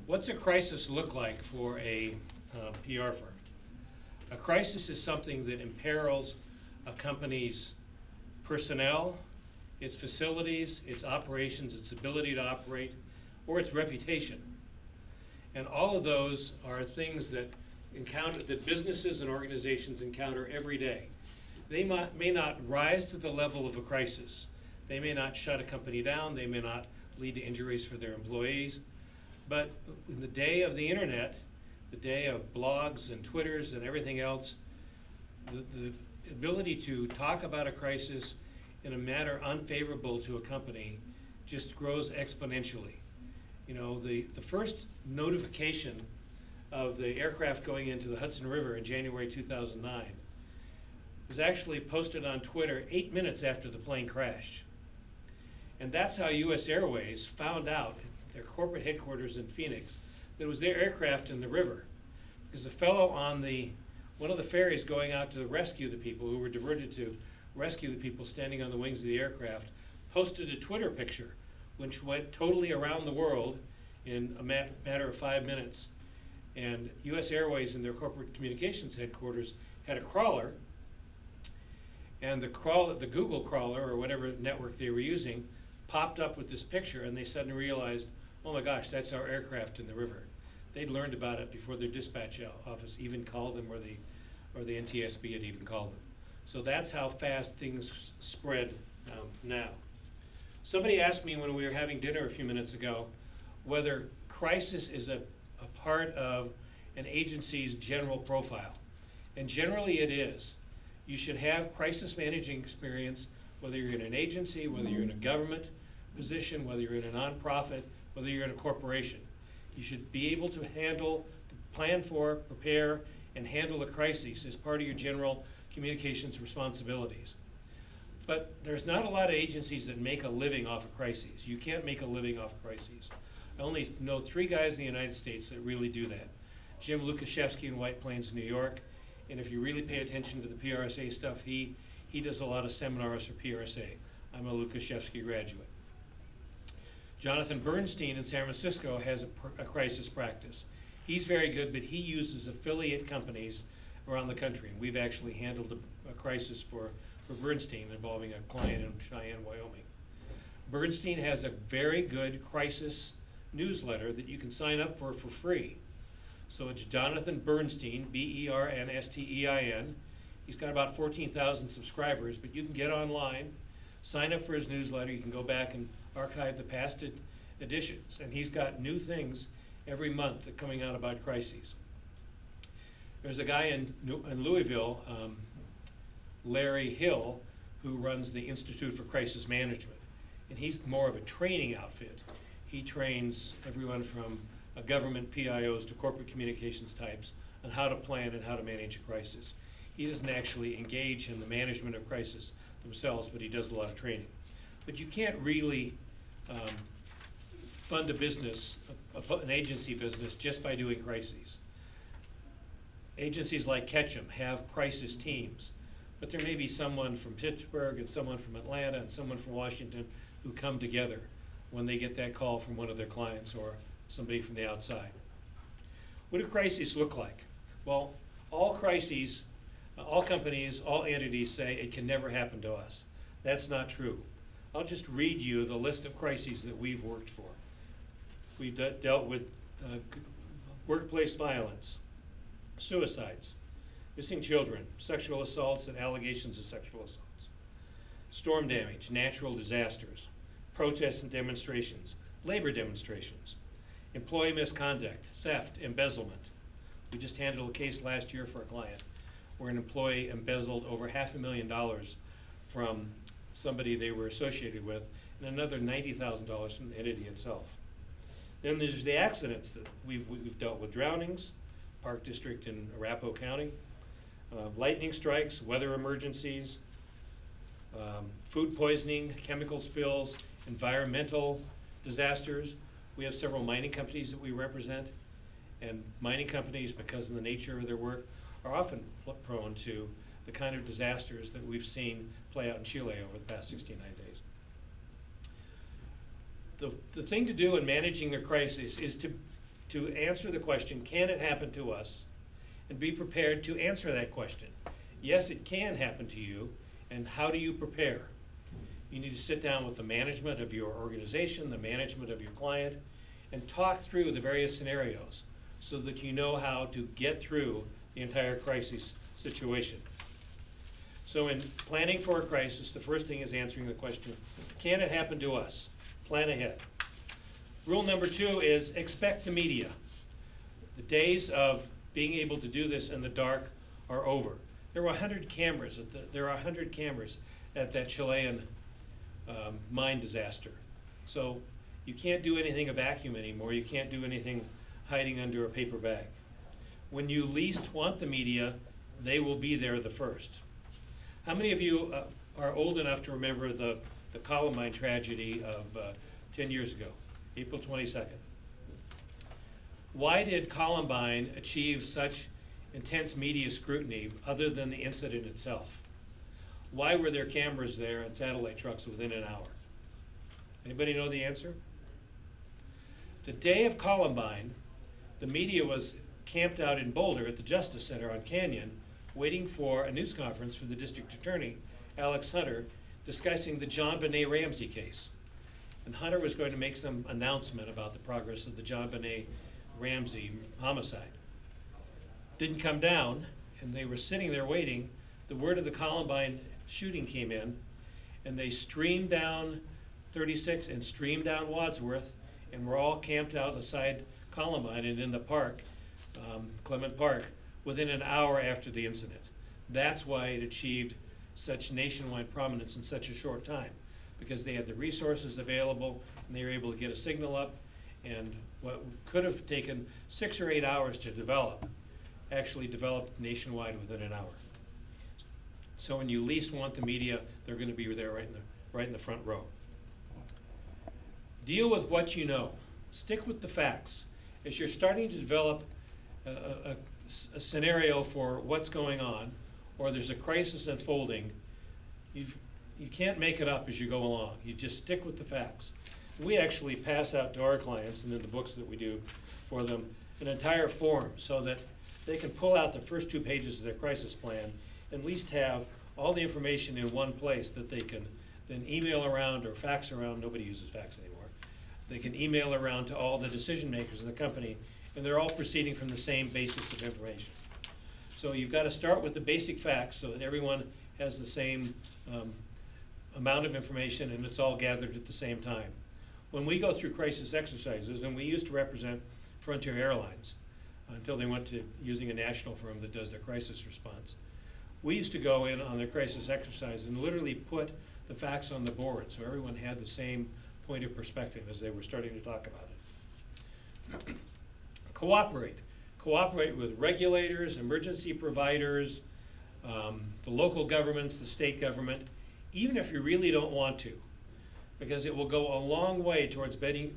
What's a crisis look like for a PR firm? A crisis is something that imperils a company's personnel, its facilities, its operations, its ability to operate, or its reputation. And all of those are things that businesses and organizations encounter every day. They may not rise to the level of a crisis. They may not shut a company down. They may not lead to injuries for their employees. But in the day of the internet, the day of blogs and Twitters and everything else, the ability to talk about a crisis in a manner unfavorable to a company just grows exponentially. You know, the first notification of the aircraft going into the Hudson River in January 2009 was actually posted on Twitter 8 minutes after the plane crashed. And that's how US Airways found out, their corporate headquarters in Phoenix, that it was their aircraft in the river. Because a fellow on one of the ferries going out to rescue the people who were diverted to rescue the people standing on the wings of the aircraft posted a Twitter picture which went totally around the world in a matter of 5 minutes. And US Airways in their corporate communications headquarters had a crawler, and the Google crawler or whatever network they were using popped up with this picture, and they suddenly realized, oh my gosh, that's our aircraft in the river. They'd learned about it before their dispatch office even called them, or the NTSB had even called them. So that's how fast things spread now. Somebody asked me when we were having dinner a few minutes ago whether crisis is a part of an agency's general profile. And generally it is. You should have crisis managing experience, whether you're in an agency, whether you're in a government position, whether you're in a nonprofit, whether you're in a corporation. You should be able to plan for, prepare, and handle a crisis as part of your general communications responsibilities. But there's not a lot of agencies that make a living off of crises. You can't make a living off of crises. I only know 3 guys in the United States that really do that. Jim Lukashevsky in White Plains, New York. And if you really pay attention to the PRSA stuff, he does a lot of seminars for PRSA. I'm a Lukashevsky graduate. Jonathan Bernstein in San Francisco has a crisis practice. He's very good, but he uses affiliate companies around the country. And we've actually handled a crisis for Bernstein involving a client in Cheyenne, Wyoming. Bernstein has a very good crisis newsletter that you can sign up for free. So it's Jonathan Bernstein, Bernstein. He's got about 14,000 subscribers, but you can get online, sign up for his newsletter. You can go back and archive the past editions. And he's got new things every month that are coming out about crises. There's a guy in Louisville, Larry Hill, who runs the Institute for Crisis Management. And he's more of a training outfit. He trains everyone from government PIOs to corporate communications types on how to plan and how to manage a crisis. He doesn't actually engage in the management of crisis themselves, but he does a lot of training. But you can't really fund a business, an agency business, just by doing crises. Agencies like Ketchum have crisis teams, but there may be someone from Pittsburgh and someone from Atlanta and someone from Washington who come together when they get that call from one of their clients or somebody from the outside. What do crises look like? Well, all crises, all companies, all entities say it can never happen to us. That's not true. I'll just read you the list of crises that we've worked for. We've dealt with workplace violence, suicides, missing children, sexual assaults and allegations of sexual assaults, storm damage, natural disasters, protests and demonstrations, labor demonstrations, employee misconduct, theft, embezzlement. We just handled a case last year for a client where an employee embezzled over $500,000 from somebody they were associated with and another $90,000 from the entity itself. Then there's the accidents that we've dealt with: drownings, Park District in Arapahoe County, lightning strikes, weather emergencies, food poisoning, chemical spills, environmental disasters. We have several mining companies that we represent, and mining companies, because of the nature of their work, are often prone to the kind of disasters that we've seen play out in Chile over the past 69 days. The thing to do in managing a crisis is to to answer the question, can it happen to us? And be prepared to answer that question. Yes, it can happen to you, and how do you prepare? You need to sit down with the management of your organization, the management of your client, and talk through the various scenarios so that you know how to get through the entire crisis situation. So in planning for a crisis, the first thing is answering the question, can it happen to us? Plan ahead. Rule number 2 is expect the media. The days of being able to do this in the dark are over. There were 100 cameras at that Chilean mine disaster. So you can't do anything a vacuum anymore. You can't do anything hiding under a paper bag. When you least want the media, they will be there the first. How many of you are old enough to remember the Colo mine tragedy of 10 years ago, April 22nd? Why did Columbine achieve such intense media scrutiny other than the incident itself? Why were there cameras there and satellite trucks within an hour? Anybody know the answer? The day of Columbine, the media was camped out in Boulder at the Justice Center on Canyon, waiting for a news conference for the district attorney, Alex Hunter, discussing the John Benet Ramsey case. And Hunter was going to make some announcement about the progress of the John Benet Ramsey homicide. Didn't come down, and they were sitting there waiting. The word of the Columbine shooting came in, and they streamed down 36 and streamed down Wadsworth, and were all camped out outside Columbine and in the park, Clement Park, within an hour after the incident. That's why it achieved such nationwide prominence in such a short time, because they had the resources available and they were able to get a signal up, and what could have taken 6 or 8 hours to develop actually developed nationwide within an hour. So when you least want the media, they're going to be there right in the front row. Deal with what you know. Stick with the facts. As you're starting to develop a scenario for what's going on, or there's a crisis unfolding, you can't make it up as you go along. You just stick with the facts. We actually pass out to our clients, and in the books that we do for them, an entire form so that they can pull out the first 2 pages of their crisis plan and at least have all the information in one place that they can then email around or fax around. Nobody uses fax anymore. They can email around to all the decision makers in the company, and they're all proceeding from the same basis of information. So you've got to start with the basic facts so that everyone has the same amount of information and it's all gathered at the same time. When we go through crisis exercises, and we used to represent Frontier Airlines until they went to using a national firm that does their crisis response, we used to go in on their crisis exercise and literally put the facts on the board so everyone had the same point of perspective as they were starting to talk about it. Cooperate. Cooperate with regulators, emergency providers, the local governments, the state government, even if you really don't want to, because it will go a long way towards building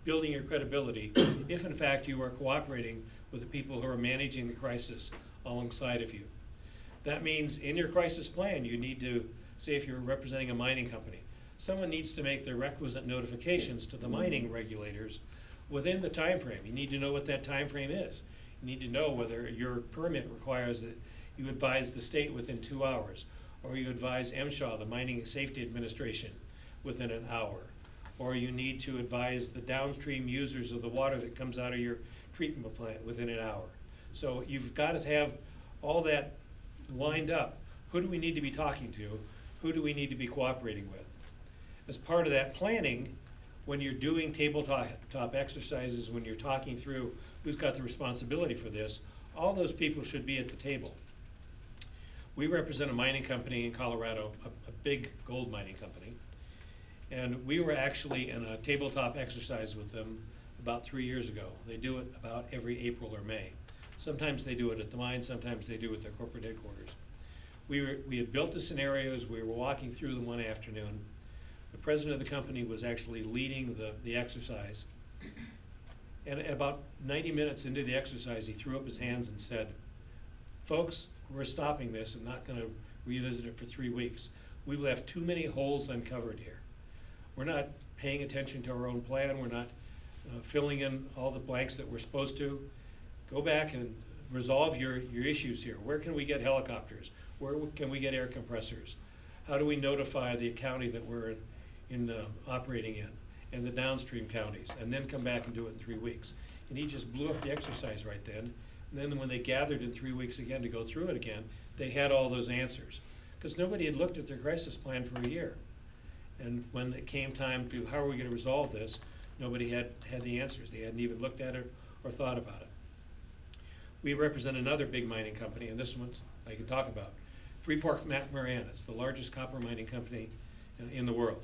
your credibility if in fact you are cooperating with the people who are managing the crisis alongside of you. That means in your crisis plan you need to, say if you're representing a mining company, someone needs to make the requisite notifications to the mining regulators within the time frame. You need to know what that time frame is. You need to know whether your permit requires that you advise the state within 2 hours, or you advise MSHA, the Mining Safety Administration, within an hour, or you need to advise the downstream users of the water that comes out of your treatment plant within an hour. So you've got to have all that lined up. Who do we need to be talking to? Who do we need to be cooperating with? As part of that planning, when you're doing tabletop exercises, when you're talking through who's got the responsibility for this, all those people should be at the table. We represent a mining company in Colorado, a big gold mining company, and we were actually in a tabletop exercise with them about 3 years ago. They do it about every April or May. Sometimes they do it at the mine, sometimes they do it at their corporate headquarters. We had built the scenarios, we were walking through them one afternoon. The president of the company was actually leading the exercise. And about 90 minutes into the exercise, he threw up his hands and said, "Folks, we're stopping this and not going to revisit it for 3 weeks. We've left too many holes uncovered here. We're not paying attention to our own plan. We're not filling in all the blanks that we're supposed to. Go back and resolve your issues here. Where can we get helicopters? Where can we get air compressors? How do we notify the county that we're operating in, and the downstream counties, and then come back and do it in 3 weeks? And he just blew up the exercise right then. And then when they gathered in 3 weeks again to go through it again, they had all those answers. Because nobody had looked at their crisis plan for a year. And when it came time to how are we going to resolve this, nobody had the answers. They hadn't even looked at it or thought about it. We represent another big mining company, and this one I can talk about. Freeport-McMoRan. It's the largest copper mining company in the world.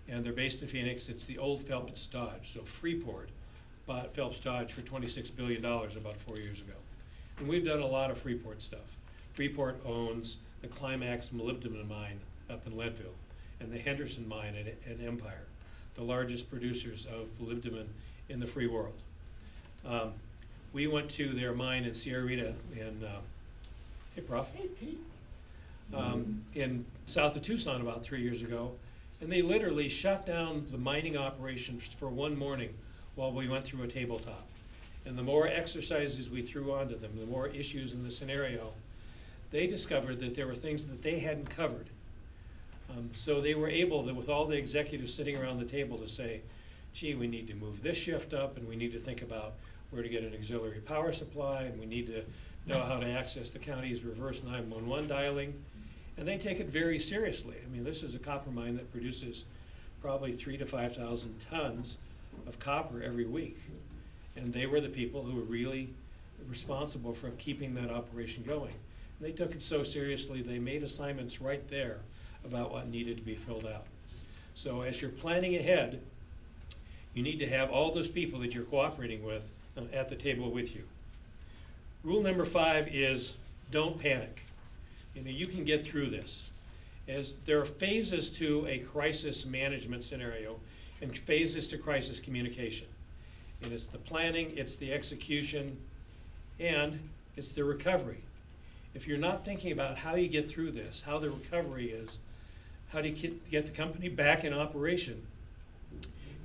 And they're based in Phoenix. It's the old Phelps Dodge. So Freeport bought Phelps Dodge for $26 billion about 4 years ago. And we've done a lot of Freeport stuff. Freeport owns the Climax molybdenum mine up in Leadville and the Henderson mine at Empire, the largest producers of molybdenum in the free world. We went to their mine in Sierra Rita in, hey Prof, in south of Tucson about 3 years ago, and they literally shut down the mining operation for one morning while we went through a tabletop. And the more exercises we threw onto them, the more issues in the scenario, they discovered that there were things that they hadn't covered. So they were able, with all the executives sitting around the table, to say, gee, we need to move this shift up, and we need to think about where to get an auxiliary power supply, and we need to know how to access the county's reverse 911 dialing. And they take it very seriously. I mean, this is a copper mine that produces probably 3,000 to 5,000 tons of copper every week. And they were the people who were really responsible for keeping that operation going. And they took it so seriously, they made assignments right there about what needed to be filled out. So as you're planning ahead, you need to have all those people that you're cooperating with at the table with you. Rule number 5 is don't panic. You know, you can get through this. As there are phases to a crisis management scenario and phases to crisis communication. And it's the planning, it's the execution, and it's the recovery. If you're not thinking about how you get through this, how the recovery is, how do you get the company back in operation,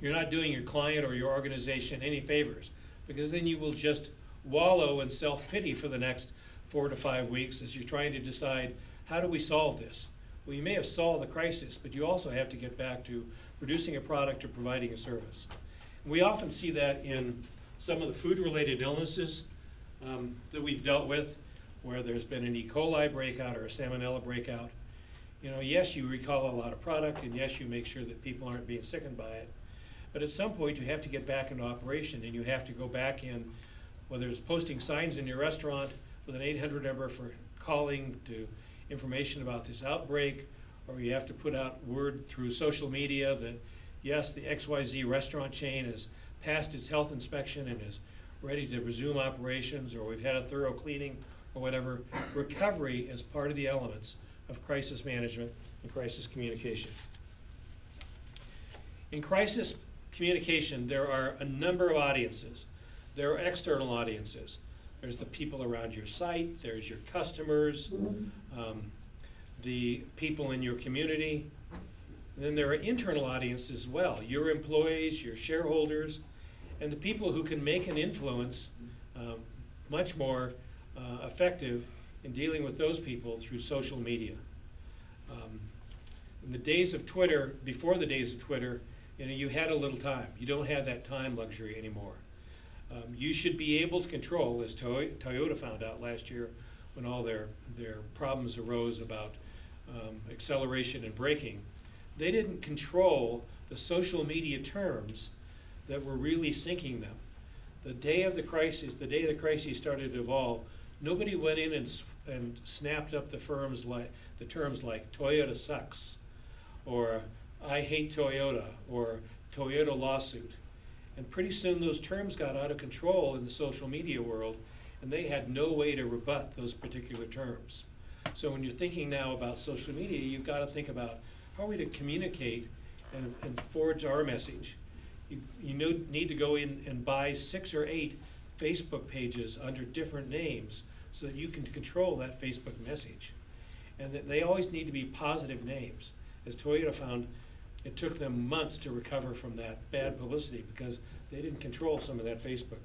you're not doing your client or your organization any favors, because then you will just wallow in self-pity for the next 4 to 5 weeks as you're trying to decide, how do we solve this? Well, you may have solved the crisis, but you also have to get back to producing a product or providing a service. And we often see that in some of the food-related illnesses that we've dealt with, where there's been an E. coli breakout or a salmonella breakout. You know, yes, you recall a lot of product, and yes, you make sure that people aren't being sickened by it. But at some point, you have to get back into operation, and you have to go back in, whether it's posting signs in your restaurant with an 800 number for calling to information about this outbreak, or you have to put out word through social media that, yes, the XYZ restaurant chain has passed its health inspection and is ready to resume operations, or we've had a thorough cleaning, or whatever. Recovery is part of the elements of crisis management and crisis communication. In crisis communication, there are a number of audiences. There are external audiences. There's the people around your site, there's your customers, the people in your community. And then there are internal audiences as well, your employees, your shareholders, and the people who can make an influence much more effective in dealing with those people through social media. In the days of Twitter, before the days of Twitter, you know, you had a little time. You don't have that time luxury anymore. You should be able to control, as Toyota found out last year when all their problems arose about acceleration and braking. They didn't control the social media terms that were really sinking them. The day of the crisis, the day the crisis started to evolve, nobody went in and snapped up the terms like Toyota sucks, or I hate Toyota, or Toyota lawsuit. And pretty soon those terms got out of control in the social media world, and they had no way to rebut those particular terms. So when you're thinking now about social media, you've got to think about how are we to communicate and forge our message. You need to go in and buy 6 or 8 Facebook pages under different names so that you can control that Facebook message. And that they always need to be positive names. As Toyota found, it took them months to recover from that bad publicity because they didn't control some of that Facebook